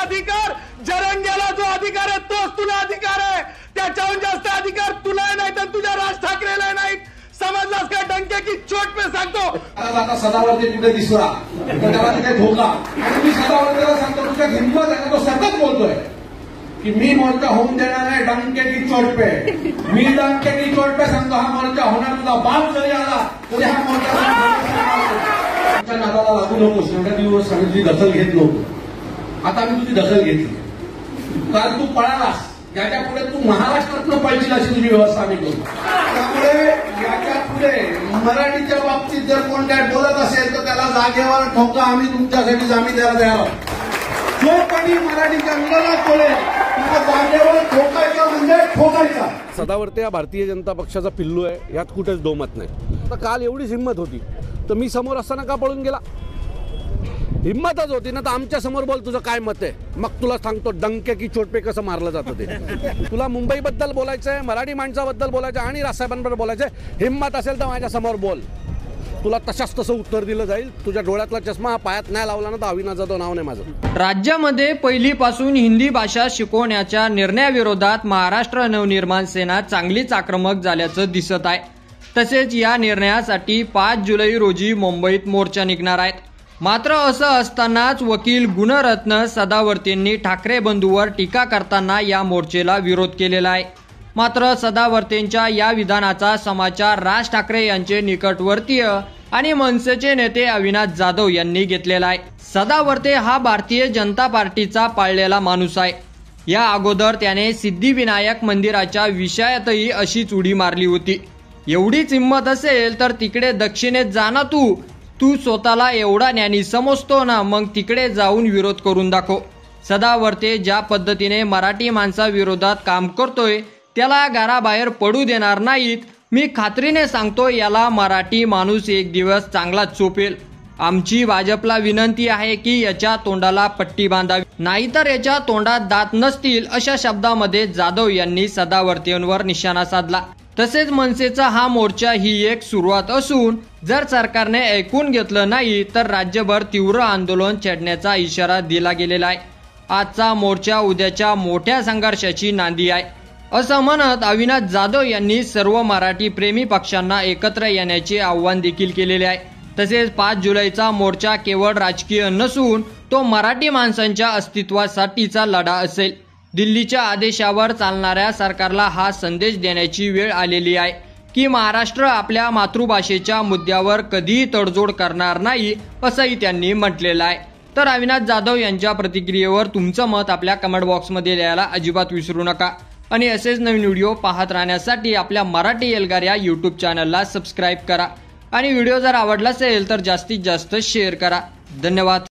अधिकार जरंग्याला जो अधिकार आहे तोच तुला अधिकार आहे, त्याच्याहून जास्त अधिकार तुला नाही तर तुझ्या राज ठाकरेला नाही। समजलास का? डंके की चोट पे सांगतो। आता सदावर्ते तिथे दिसला त्याला तिथे धोका, आणि मी सदावर्तेला सांगतो तुझ्या हिंमत आहे, तो सतत बोलतोय की मी मोर्चा होऊन देणार आहे डंके की चोट पे। मी डंके की चोट पे सांगतो हा मोर्चा होणार, तुझा बाप जरी आला तरी हा मोर्चा नादाला लागू नकोस। एवढ्या दिवस आम्ही तुझी दखल घेत नव्हतो, आता आम्ही तुझी दखल घेतली, कारण तू पळालास। याच्या पुढे तू महाराष्ट्रातनं पळशील अशी तुझी व्यवस्था आम्ही करू। त्यामुळे याच्या पुढे मराठीच्या बाबतीत जर कोण काय बोलत असेल तर त्याला जागेवर ठोका, आम्ही तुमच्यासाठी जामीन द्यायला द्यावं। जो कोणी मराठीच्या विरोधात बोलेल त्याला जागेवर ठोकायचं म्हणजे ठोकायचा। सदावर्ते हा भारतीय जनता पक्षाचा पिल्लू आहे, यात कुठेच दोमत नाही। आता काल एवढीच हिंमत होती तर मी समोर असताना का पळून गेला? हिम्मतच होती ना तर आमच्या समोर बोल, तुझं काय मत आहे, मग तुला सांगतो डंके की चोट पे कसं मारलं जातं ते। तुला मुंबईबद्दल बोलायचंय, मराठी माणसाबद्दल बोलायचं आणि राजसाहेबांबद्दल बोलायचंय, हिम्मत असेल तर माझ्या समोर बोल, तुला तशाच तसं उत्तर दिलं जाईल। तुझ्या डोळ्यातला चष्मा हा पायात नाही लावला ना तर अविनाश जाधव नाव नाही माझं। राज्यामध्ये पहिलीपासून हिंदी भाषा शिकवण्याच्या निर्णयाविरोधात महाराष्ट्र नवनिर्माण सेना चांगलीच आक्रमक झाल्याचं दिसत आहे। तसेच या निर्णयासाठी 5 जुलै रोजी मुंबईत मोर्चा निघणार आहेत। मात्र असं असतानाच वकील गुणरत्न सदावर्तेंनी ठाकरे बंधूवर टीका करताना या मोर्चेला विरोध केलेला आहे। मात्र सदावर्तेंच्या या विधानाचा समाचार राज ठाकरे यांचे निकटवर्तीय आणि मनसेचे नेते अविनाश जाधव यांनी घेतलेला आहे। सदावर्ते हा भारतीय जनता पार्टीचा पाळलेला माणूस आहे। या अगोदर त्याने सिद्धिविनायक मंदिराच्या विषयातही अशीच उडी मारली होती। एवढीच हिंमत असेल तर तिकडे दक्षिणेत जा ना, तू स्वतःला एवढा ज्ञानी समजतो ना, मग तिकडे जाऊन विरोध करून दाखव। सदावर्ते ज्या पद्धतीने मराठी माणसाविरोधात काम करतोय त्याला घराबाहेर पडू देणार नाहीत। मी खात्रीने सांगतो याला मराठी माणूस एक दिवस चांगलाच चोपेल। आमची भाजपला विनंती आहे की याच्या तोंडाला पट्टी बांधावी, नाहीतर याच्या तोंडात दात नसतील, अशा शब्दामध्ये जाधव यांनी सदावर्तेंवर निशाणा साधला। तसेच मनसेचा हा मोर्चा ही एक सुरुवात असून जर सरकारने ऐकून घेतलं नाही तर राज्यभर तीव्र आंदोलन छेडण्याचा इशारा दिला गेलेला आहे। आजचा मोर्चा उद्याच्या मोठ्या संघर्षाची नांदी आहे असं म्हणत अविनाश जाधव यांनी सर्व मराठी प्रेमी पक्षांना एकत्र येण्याचे आव्हान देखील केलेले आहे। तसेच 5 जुलैचा मोर्चा केवळ राजकीय नसून तो मराठी माणसांच्या अस्तित्वासाठीचा लढा असेल। दिल्लीच्या आदेशावर चालणाऱ्या सरकारला हा संदेश देण्याची वेळ आलेली आहे की महाराष्ट्र आपल्या मातृभाषेच्या मुद्द्यावर कधीही तडजोड करणार नाही असंही त्यांनी म्हटलेलं आहे। तर अविनाश जाधव यांच्या प्रतिक्रियेवर तुमचं मत आपल्या कमेंट बॉक्समध्ये लिहायला अजिबात विसरू नका आणि असेच नवीन व्हिडिओ पाहत राहण्यासाठी आपल्या मराठी एल्गार या यूट्यूब चॅनलला सबस्क्राईब करा आणि व्हिडिओ जर आवडला असेल तर जास्तीत जास्त शेअर करा। धन्यवाद।